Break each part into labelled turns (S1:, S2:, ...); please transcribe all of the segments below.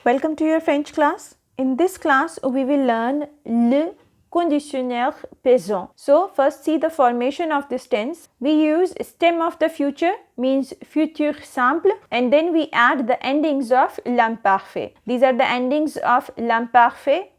S1: Welcome to your French class. In this class, we will learn le conditionnel présent. So, first see the formation of this tense. We use stem of the future, means futur simple, and then we add the endings of l'imparfait. These are the endings of l'imparfait: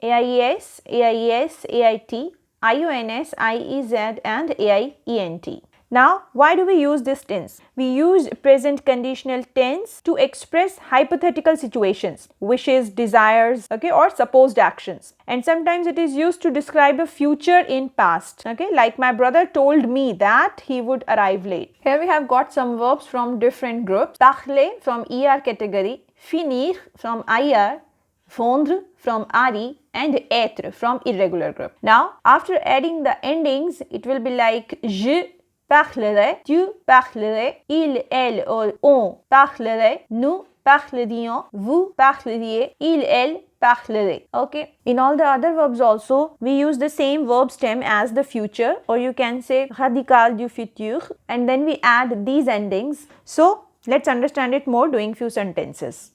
S1: AIS, AIS, AIT, IONS, IEZ, and AIENT. Now, why do we use this tense? We use present conditional tense to express hypothetical situations, wishes, desires, or supposed actions. And sometimes it is used to describe a future in past, like my brother told me that he would arrive late. Here we have got some verbs from different groups. Parler from ER category, finir from IR, fondre from RE, and être from irregular group. Now, after adding the endings, it will be like je parlerai, tu parlerais, il, elle, on parlerait, nous parlerions, vous parleriez, il, elle parlerait. Okay. In all the other verbs also, we use the same verb stem as the future, or you can say radical du futur, and then we add these endings. So, let's understand it more doing few sentences.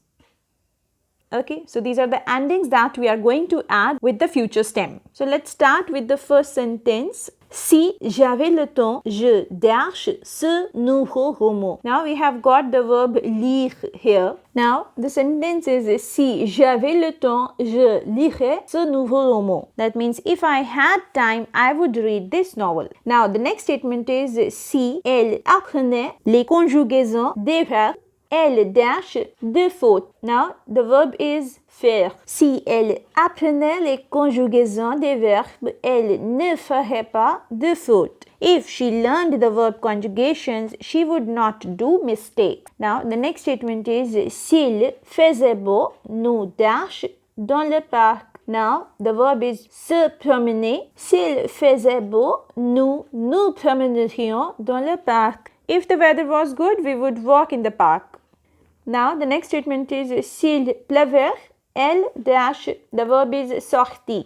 S1: Okay, so these are the endings that we are going to add with the future stem. So let's start with the first sentence. Si j'avais le temps, je dash ce nouveau roman. Now we have got the verb lire here. Now the sentence is si j'avais le temps, je lirais ce nouveau roman. That means if I had time, I would read this novel. Now the next statement is si elle apprenait les conjugaisons des verbes, elle dash de fautes. Now, the verb is faire. Si elle apprenait les conjugaisons des verbes, elle ne ferait pas de fautes. If she learned the verb conjugations, she would not do mistakes. Now, the next statement is s'il faisait beau, nous dash dans le parc. Now, the verb is se promener. S'il faisait beau, nous nous promènerions dans le parc. If the weather was good, we would walk in the park. Now, the next statement is s'il pleuvait, elle dash, the verb is sortir.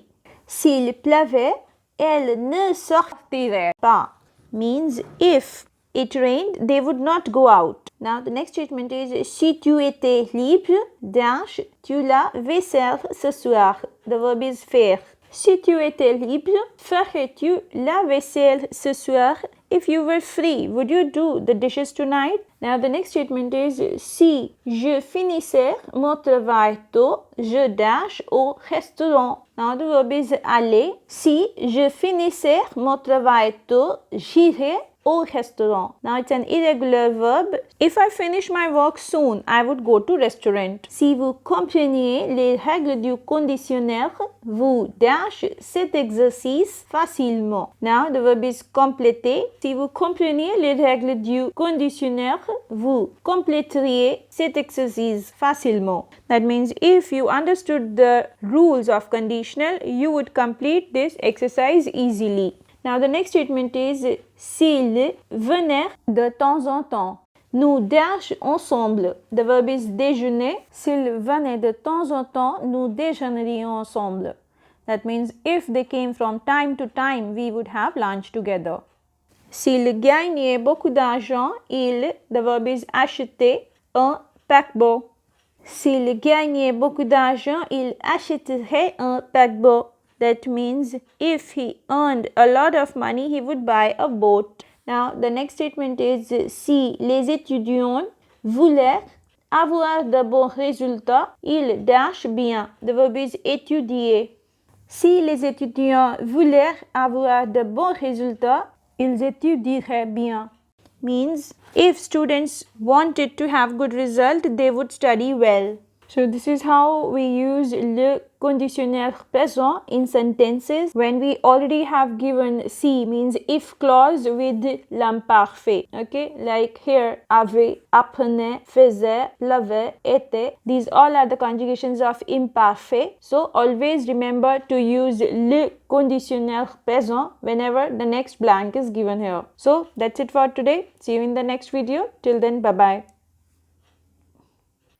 S1: S'il pleuvait, elle ne sortirait pas. Means if it rained, they would not go out. Now, the next statement is si tu étais libre, dash, tu la vaisselle ce soir. The verb is faire. Si tu étais libre, ferais-tu la vaisselle ce soir? If you were free, would you do the dishes tonight? Now the next statement is si je finissais mon travail tôt, je dash au restaurant. Now the verb is aller. Si je finissais mon travail tôt, j'irais au restaurant. Now it's an irregular verb. If I finish my work soon, I would go to restaurant. Si vous compreniez les règles du conditionnel, vous dash cet exercice facilement. Now the verb is compléter. Si vous compreniez les règles du conditionnel, vous compléteriez cet exercice facilement. That means if you understood the rules of conditional, you would complete this exercise easily. Now the next statement is s'il venait de temps en temps. Nous dash ensemble. The verb is déjeuner. S'il venait de temps en temps, nous déjeunerions ensemble. That means if they came from time to time, we would have lunch together. S'il gagnait beaucoup d'argent, the verb is acheter un paquebot. S'il gagnait beaucoup d'argent, il achèterait un paquebot. That means if he earned a lot of money, he would buy a boat. Now, the next statement is si les étudiants voulaient avoir de bons résultats, ils dash bien. The verb is étudier. Si les étudiants voulaient avoir de bons résultats, ils étudieraient bien. Means if students wanted to have good result, they would study well. So this is how we use le conditionnel présent in sentences when we already have given si, means if clause with l'imparfait. Okay, like here avait, apprenait, faisait, l'avait, était. These all are the conjugations of imparfait. So always remember to use le conditionnel présent whenever the next blank is given here. So that's it for today. See you in the next video. Till then, bye bye.